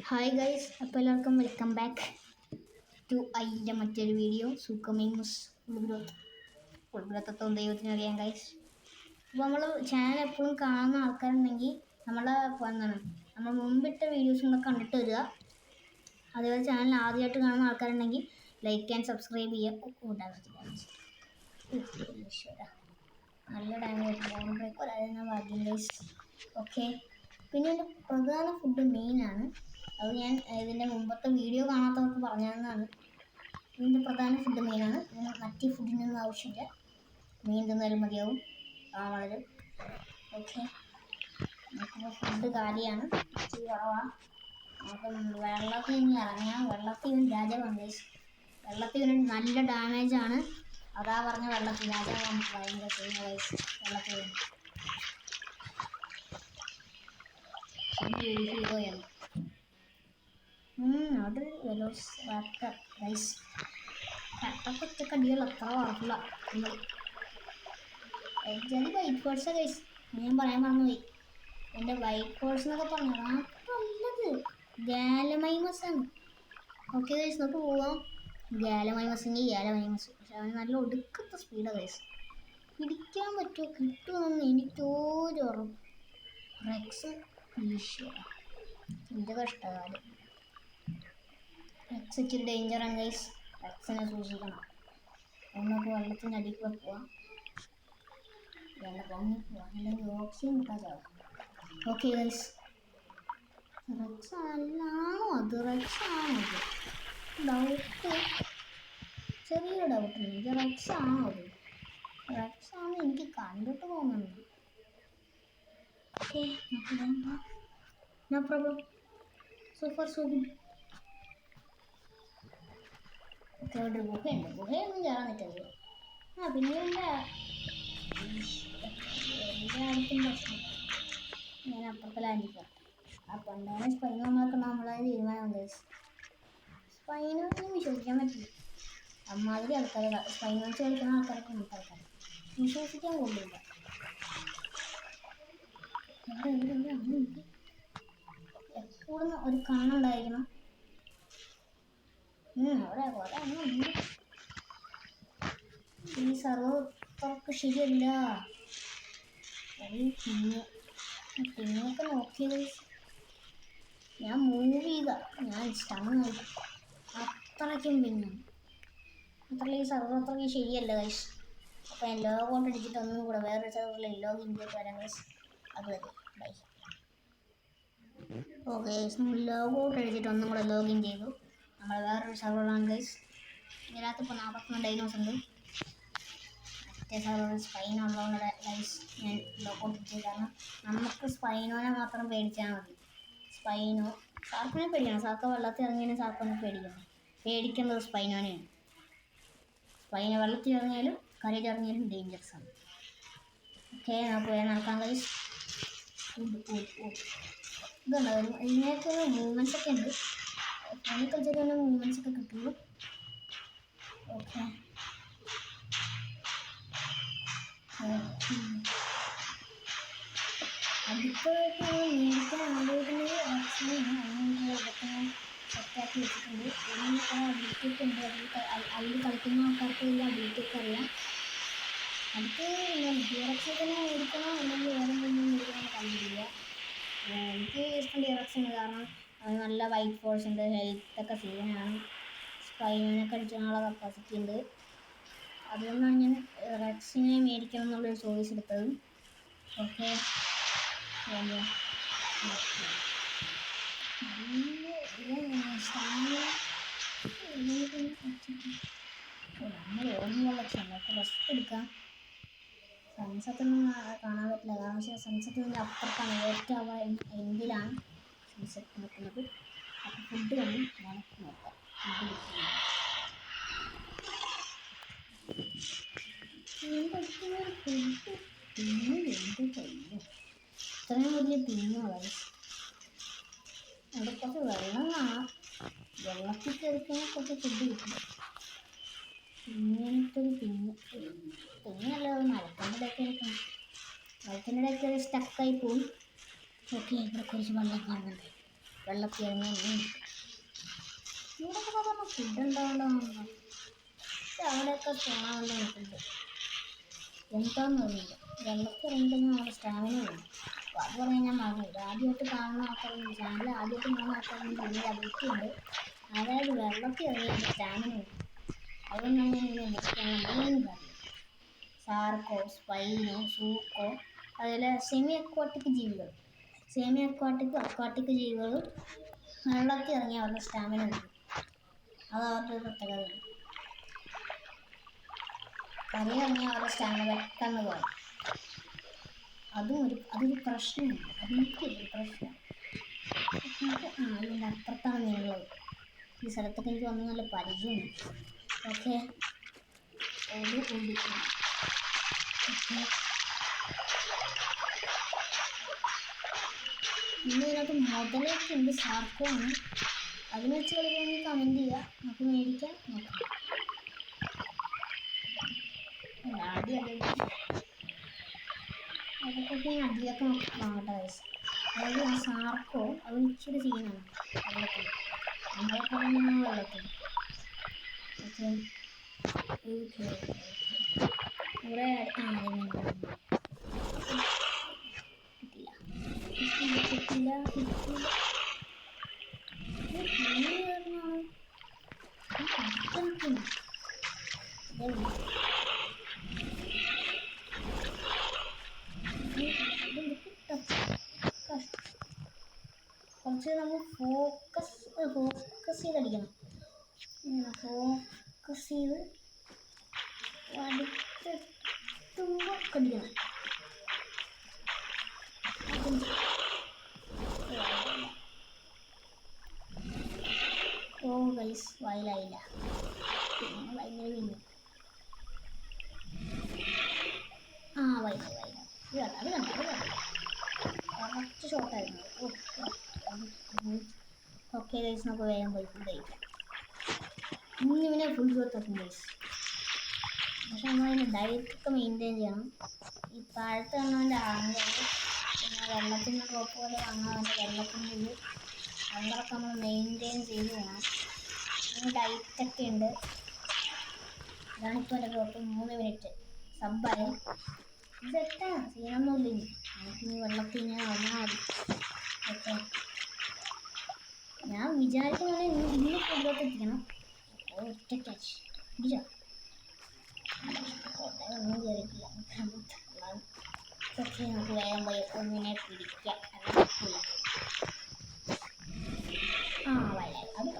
Hi guys, അപ്പോൾ എല്ലാവർക്കും welcome back to അതിൻ്റെ മറ്റൊരു വീഡിയോ. സുഖമേമുസ് ഉൾഗ്രത്തത്വം ദൈവത്തിന് അറിയാം ഗൈസ്. അപ്പോൾ നമ്മൾ ചാനൽ എപ്പോഴും കാണുന്ന ആൾക്കാരുണ്ടെങ്കിൽ എന്താണ് നമ്മൾ മുമ്പിട്ട വീഡിയോസ് നിങ്ങൾ കണ്ടിട്ട് വരിക. അതേപോലെ ചാനൽ ആദ്യമായിട്ട് കാണുന്ന ആൾക്കാരുണ്ടെങ്കിൽ ലൈക്ക് ആൻഡ് സബ്സ്ക്രൈബ് ചെയ്യുക. നല്ല ഡാമേജ് ബ്രേക്ക് ഒരാഴ്ച ഭാഗ്യം ഗൈസ്. ഓക്കെ, പിന്നെ എൻ്റെ പ്രധാന ഫുഡ് മെയിനാണ്. അത് ഞാൻ ഇതിൻ്റെ മുമ്പത്തെ വീഡിയോ കാണാത്തവർക്ക് പറഞ്ഞു തന്നതാണ്. ഇതിൻ്റെ പ്രധാന ഫുഡ് മെയിനാണ്. ഇതിന് മറ്റ് ഫുഡിനൊന്നും ആവശ്യമില്ല. മീൻ തിന്നാലും മതിയാവും. വളരെ ഓക്കെ. നമുക്കിപ്പോൾ ഫുഡ് കാലിയാണ്, ഇച്ചിരി കുറവാണ്. അപ്പം വെള്ളത്തിൽ നിന്ന് ഇറങ്ങാം. വെള്ളത്തിൽ രാജാവാണ് ഗൈസ്. വെള്ളത്തിൽ നല്ല ഡാമേജാണ്. അതാ പറഞ്ഞ വെള്ളത്തിൽ രാജാവ് നമുക്ക് ഭയങ്കര ഗൈസ്. വെള്ളത്തിൽ ഹീറോയാണ്. അവിടെ വെലോസിറാപ്റ്റർ ഗൈസ്. കട്ടൊക്കെ കടികൾ അത്ര ഉറപ്പില്ല. അത് വൈറ്റ് ഹോഴ്സാണ് ഗൈസ്. ഞാൻ പറയാൻ മറന്നുപോയി. എൻ്റെ വൈറ്റ് ഹോഴ്സ് എന്നൊക്കെ പറഞ്ഞത് നല്ലത് ഗാലമൈമസ് ആണ്. ഓക്കെ ഗൈസ്, നമുക്ക് പോവാം. ഗാലമൈമസിൻ്റെ ഗാലമൈമസ്. പക്ഷെ അവന് നല്ല ഒടുക്കത്തെ സ്പീഡാണ് ഗൈസ്. പിടിക്കാൻ പറ്റുമോ കിട്ടുമെന്ന് എനിക്കൊരു ഉറപ്പ്. റെക്സ് എൻ്റെ കഷ്ടകാലം. റെക്സ് ഇച്ചിരി ഡേഞ്ചറാണ് ഗൈസ്. റെക്സിനെ സൂക്ഷിക്കണം. നമുക്ക് വെള്ളത്തിൻ്റെ അടിയിൽ പോവാം. അല്ലെങ്കിൽ ഓക്സിജൻ കിട്ടാൻ ചാവും. ഓക്കെ ഗൈസ്, റെക്സ് അല്ലാണോ അത്? റെക്സ് ആണോ അത്? ഡൗട്ട്, ചെറിയൊരു ഡൗട്ടുണ്ട്. ഇത് റെക്സ് ആണോ അത്? റെക്സ് ആണ് എനിക്ക് കണ്ടിട്ട് തോന്നുന്നുണ്ട്. Okay, no problem. So far so good. Okay, അവിടെ ഒരു ഗുഹയുണ്ട്. ഗുഹയൊന്നും കയറാൻ പറ്റില്ല. പിന്നെ എല്ലായിടത്തും പ്രശ്നം. ഞാൻ അപ്പുറത്തെ ലാൻഡിക്കാം. ആ പണ്ടാണ് സ്പൈൻ നമ്മളൊക്കെ നമ്മളെ തീരുമാനം ഗൈസ്. സ്പൈനൊന്നും വിശ്വസിക്കാൻ പറ്റില്ല. അമ്മാതിരി ആൾക്കാരെ സ്പൈൻ വെച്ച് കളിക്കുന്ന ആൾക്കാരൊക്കെ നമുക്ക് ആൾക്കാർ വിശ്വസിക്കാൻ കൊള്ളില്ല. എപ്പോഴും ഒരു കണ്ണുണ്ടായിരിക്കണം. അവിടെ കുറെ ഉണ്ട്. ഈ സർവർക്ക് ശരിയല്ല. പിന്നൊക്കെ നോക്കിയത് ഞാൻ മൂവ് ചെയ്ത ഞാൻ സ്റ്റണ്ണ് അത്രയ്ക്കും അത്രയും ഈ സർവർ അത്രയ്ക്കും ശരിയല്ല ഗൈസ്. അപ്പോൾ ഞാൻ ലോഗൗട്ട് അടിച്ചിട്ട് ഒന്നും കൂടെ വേറൊരു സർവറിൽ ലോഗിൻ ചെയ്തിട്ട് വരാം ഗൈസ്. അത് വരെ ബൈ. ഓക്കെ, ലോഗൗട്ട് അടിച്ചിട്ട് ഒന്നും കൂടെ ലോഗിൻ ചെയ്തു. നമ്മൾ വേറൊരു സർവറാണ് ഗൈസ്. ഇതിനകത്ത് ഇപ്പോൾ 42 ഡൈനോസ് ഉണ്ട്. മറ്റേ സർവർ സ്പൈനുള്ളവരുടെ ഗൈസ് ഞാൻ ലോഗൗട്ട് ചെയ്തു. കാരണം നമുക്ക് സ്പൈനോനെ മാത്രം പേടിച്ചാൽ മതി. സ്പൈനോ സാർക്കിനെ പേടിക്കണം. സാർക്ക് വെള്ളത്തിൽ ഇറങ്ങിയാലും സാർക്കൊന്നും പേടിക്കേണ്ടത് സ്പൈനോനെയാണ്. സ്പൈന വെള്ളത്തിൽ ഇറങ്ങിയാലും കരയിൽ ഇറങ്ങിയാലും ഡേഞ്ചറസ് ആണ്. ഓക്കെ, നമുക്ക് പോയാൽ നടക്കാം ഗൈസ്. ഇതുണ്ടാവും ഇതിനൊക്കെ മൂവ്മെൻറ്റ്സ് ഒക്കെ ഉണ്ട്. ഫോണിൽ കളിച്ചിട്ട് മൂവ്മെൻറ്റ്സ് ഒക്കെ കിട്ടുള്ളൂ. ഓക്കെ, അടുത്തൊക്കെ മേടിക്കാൻ ആലോചിക്കുന്നത് ഇതൊക്കെ ഞാൻ സെറ്റാക്കി വെച്ചിട്ടുണ്ട്. ഇതിന് കുറേ അബിലിറ്റിയൊക്കെ ഉണ്ട്. അതിൽ കളിക്കുന്ന ആൾക്കാർക്ക് വലിയ അബിലിറ്റിയൊക്കെ അറിയാം. അടുത്ത് ഡിറക്ഷൻ മേടിക്കണോ അല്ലെങ്കിൽ വേറെ എന്തെങ്കിലും മേടിക്കണമെന്ന് കണ്ടിട്ടില്ല. എനിക്ക് ഇഷ്ടം ഡിറക്ഷൻ, കാരണം അത് നല്ല വൈറ്റ് ഫോഴ്സ് ഉണ്ട്, ഹെൽത്തൊക്കെ സീനാണ്, സ്പൈനൊക്കെ അടിക്കാനുള്ള കപ്പാസിറ്റി ഉണ്ട്. അതുകൊണ്ടാണ് ഞാൻ റെക്സിനെ മേടിക്കണം എന്നുള്ളൊരു ചോയ്സ് എടുത്തത്. ഓക്കെ, നമ്മൾ ഓർമ്മയുള്ള നമുക്ക് റെസ്റ്റ് എടുക്കാം. സൺസെറ്റൊന്നും കാണാൻ പറ്റില്ല, കാരണം വെച്ചാൽ സൺസെറ്റിൻ്റെ അപ്പുറത്താണ് ഏറ്റവും എൻഡിലാണ് സൺസെറ്റ് നിൽക്കുന്നത്. അപ്പോൾ ഫുഡ് കൊണ്ട് നമുക്ക് നോക്കാം. ഇത്രയും വലിയ പിന്നുകളായി. അവിടെ കുറച്ച് വെള്ളം കാണാം. വെള്ളത്തിൽ കയറിക്കഴിഞ്ഞാൽ കുറച്ച് ഫുഡ് കിട്ടും. ഇങ്ങനത്തെ ഒരു പിന്നല്ല, മരത്തിൻ്റെ ഇടയ്ക്ക് എടുക്കണം. മരത്തിൻ്റെ ഇടയ്ക്ക് സ്റ്റക്കായി പോവും. ഓക്കെ, ഇവിടെ കുറച്ച് വെള്ളം കാണുന്നുണ്ട്. വെള്ളത്തിൽ ഇറങ്ങിയ മീൻ. ഇവിടെയൊക്കെ സാധാരണ ഫുഡ് ഉണ്ടാവേണ്ടതാണല്ലോ. പക്ഷെ അവിടെയൊക്കെ കാണാനുള്ള ഫുഡ് എന്താണെന്ന് അറിയില്ല. വെള്ളത്തിൽ ഇറങ്ങിക്കഴിഞ്ഞാൽ നമ്മുടെ സ്റ്റാമിന വേണം. അപ്പോൾ അത് പറയാൻ ഞാൻ മറന്നു. ആദ്യമായിട്ട് കാണുന്ന ആൾക്കാരുണ്ട്, ചാനൽ ആദ്യമായിട്ട് കാണുന്ന ആൾക്കാരുണ്ട്, പിന്നെ അഭിപ്രായമുണ്ട്. അതായത് വെള്ളത്തിൽ ഇറങ്ങിയ സ്റ്റാമിന വേണം. അതുകൊണ്ടാണ് ഞാൻ ഇങ്ങനെ എന്തൊക്കെയാണ് മെയിൻ കാര്യം. ഷാർക്കോ, സ്പൈനോ, സൂക്കോ, അതുപോലെ സെമി അക്വാട്ടിക് ജീവികൾ. സെമി അക്വാട്ടിക് ജീവികൾ വെള്ളത്തിൽ ഇറങ്ങി അവരുടെ സ്റ്റാമിന കിട്ടും. അത് അവരുടെ ഒരു പ്രത്യേകതയാണ്. കരയിറങ്ങി അവരുടെ സ്റ്റാമിന പെട്ടെന്ന് പോയി. അതൊരു പ്രശ്നമാണ്. അതെനിക്കൊരു പ്രശ്നമാണ്. അതിൻ്റെ അപ്പുറത്താണ് മീനുള്ളത്. ഈ സ്ഥലത്തൊക്കെ എനിക്ക് വന്ന് നല്ല പരിചയമുണ്ട്. ഓക്കെ, പിന്നെ ഇതിനകത്ത് മുതലൊക്കെ ഉണ്ട്, ഷാർക്കോ ആണ്. അതിന് വെച്ച് കളിക്കുകയാണെങ്കിൽ കമൻറ്റ് ചെയ്യുക, നമുക്ക് മേടിക്കാം. നോക്കാം. അതൊക്കെ ഞാൻ അടിയൊക്കെ വാങ്ങട്ടെ വയസ്സ്. അതായത് ആ ഷാർക്കോ അതിന് ഇച്ചിരി സീനാണ് വെള്ളത്തിൽ. നമ്മളൊക്കെ തന്നെയാണ് വെള്ളത്തിൽ. ഓക്കെ, ഇവിടെ കിട്ടില്ല. കുറച്ച് നമ്മൾ ഫോക്കസ് ചെയ്തടിക്കണം. ഫോക്കസ് ചെയ്ത് അടുത്തെത്തുമ്പോൾ കടിക്കണം. ഓ ഗൈസ്, വയലായില്ല. പിന്നെ ഭയങ്കര വീണ്ടും വയലായി. അത് കണ്ടു കറക്റ്റ് ഷോട്ടായിരുന്നു. ഓക്കെ ഗൈസ്, നമുക്ക് വേഗം പോയി ഫുഡ് കഴിക്കാം. ഇന്നിവനെ ഫുൾ ഷോട്ടാക്കും ഗൈസ്. പക്ഷെ നമ്മളതിൻ്റെ ഡയറ്റൊക്കെ മെയിൻറ്റെയിൻ ചെയ്യണം. ഈ താഴത്ത് കാണാൻ്റെ ആണെങ്കിൽ പിന്നെ വെള്ളത്തിൻ്റെ ഡ്രോപ്പ് പോലെ കാണാതെ വെള്ളത്തിൻ്റെ ഇത് അതൊക്കെ നമ്മൾ മെയിൻറ്റെയിൻ ചെയ്ത് പോകണം. അതിന് ഡയറ്റൊക്കെ ഉണ്ട്. ഇതാണിപ്പോൾ എൻ്റെ ഡ്രോപ്പ്. 3 മിനിറ്റ് സബ്ബായി. ഇതെറ്റാണ് ചെയ്യാനൊന്നുമില്ല. നമുക്കിനി വെള്ളത്തിൽ ഇങ്ങനെ വന്നാൽ മതി. ഓക്കെ, ഞാൻ വിചാരിക്കുന്നത് ഇന്ന് ഫുഡിലോട്ട് എത്തിക്കണം. ഒറ്റ ക്യാച്ച് ഇല്ല, ഒന്നും കയറിയിട്ടില്ല. ഓക്കെ, നമുക്ക് വേഗം പോയി ഒന്നിനെ പിടിക്കാം. വയലായി. അത്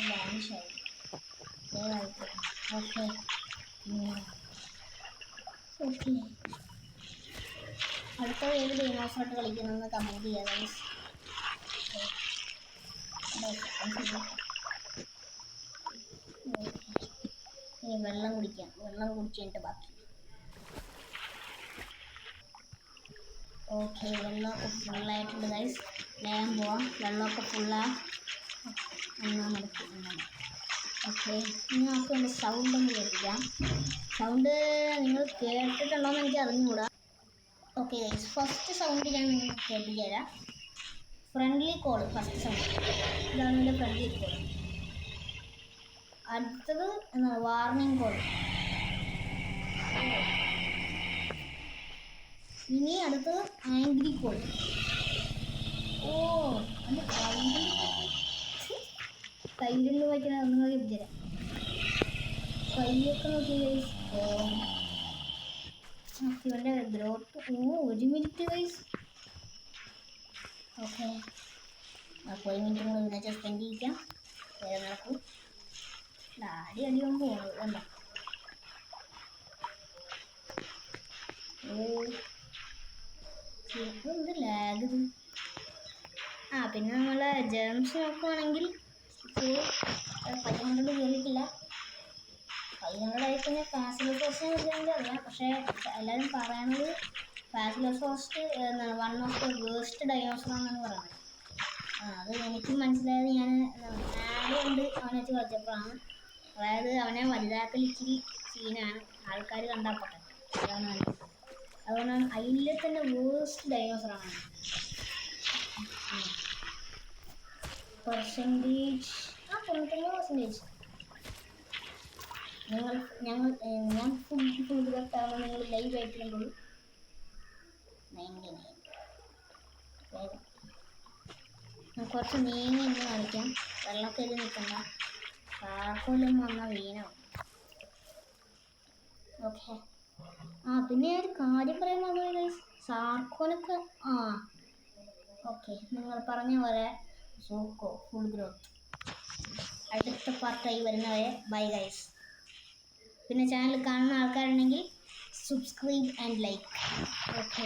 വാനിഷായി. ഓക്കെ ഓക്കെ, അടുത്ത ഏത് ഡൈനോസറായിട്ട് കളിക്കുന്നതെന്ന് കമൻറ്റ് ചെയ്യാം. ഇനി വെള്ളം കുടിക്കാം. വെള്ളം കുടിച്ചിട്ട് ബാക്കി. ഓക്കെ, വെള്ളമൊക്കെ ഫുള്ളായിട്ടുണ്ട് ഗൈസ്. വേഗം പോവാം. വെള്ളമൊക്കെ ഫുള്ളാണ്. ഓക്കെ, ഇനി നമുക്ക് എൻ്റെ സൗണ്ട് ഒന്ന് കേൾപ്പിക്കാം. സൗണ്ട് നിങ്ങൾ കേട്ടിട്ടുണ്ടോയെന്ന് എനിക്ക് അറിഞ്ഞുകൂടാ. ഓക്കെ ഗൈസ്, ഫസ്റ്റ് സൗണ്ട് ഞാൻ നിങ്ങൾക്ക് കേൾപ്പിച്ചു തരാം. Friendly call. ഫസ്റ്റ് സൗണ്ട് ഇതാണ് എൻ്റെ ഫ്രണ്ട്ലി കോൾ. അടുത്തത് എന്താണ്? Warning call. ഇനി അടുത്തത് ആംഗ്രി കോൾ. അത് കയ്യിലുള്ള വയ്ക്കുന്ന ഒന്നും കേൾപ്പിച്ചുതരാം. കൈയൊക്കെ നോക്കി ഗൈസ്. ഇവൻ്റെ ഗ്രോത്ത് 1 മിനിറ്റ് ഗൈസ്. ഓക്കെ, അപ്പോൾ 1 മിനിറ്റ് കൂടെ ഇതിനെ സ്പെൻഡ് ചെയ്യിക്കാം. വേറെ നടക്കും. അടിയാകുമ്പോൾ പോകുന്നത് വേണ്ട. എന്ത് ലാഗ് ഇത്. പിന്നെ നമ്മളെ ജേംസ് നോക്കുവാണെങ്കിൽ 500 കയറിയിട്ടില്ല. 500 ആയിക്കഴിഞ്ഞാൽ ഫാസിലോസോസിനെ വിളിക്കാമെങ്കിൽ അറിയാം. പക്ഷേ എല്ലാവരും പറയണത് ഫാസിലോസോസ്റ്റ് എന്താണ് 1 ഓഫ് ദ വേസ്റ്റ് ഡൈനോസറാണെന്നാണ് പറയുന്നത്. അത് എനിക്കും മനസ്സിലായത് ഞാൻ ആഡ് കൊണ്ട് അവനെ വെച്ച് കളിച്ചപ്പോഴാണ്. അതായത് അവനെ വലുതാക്കൽ ഇച്ചിരി സീനാണ്, ആൾക്കാർ കണ്ടാൽ പൊട്ടെ. അതുകൊണ്ടാണ് അതിലെ തന്നെ വേസ്റ്റ് ഡൈനോസറാണ്. പെർസെൻറ്റേജ് 99%. ഞാൻ ഫുൾ ഗ്രോത്താകുമ്പോൾ നിങ്ങൾ ലൈവ് ആയിട്ടിടുമ്പോൾ 99. വേഗം കുറച്ച് നീങ്ങി എന്ന് കാണിക്കാം. വെള്ളത്തിൽ നിൽക്കണ്ട, കാർക്കോലും വന്ന വീണോ. ഓക്കെ. പിന്നെ ഒരു കാര്യം പറയാൻ വന്നത് സാർക്കോലൊക്കെ ഓക്കെ, നിങ്ങൾ പറഞ്ഞ പോലെ സൂക്കോ ഫുൾ ഗ്രോത്ത് അടുത്ത പാർട്ടായി വരുന്നവരെ ബൈ ഗൈസ്. പിന്നെ ചാനൽ കാണുന്ന ആൾക്കാരുണ്ടെങ്കിൽ സബ്സ്ക്രൈബ് ആൻഡ് ലൈക്ക്. ഓക്കെ.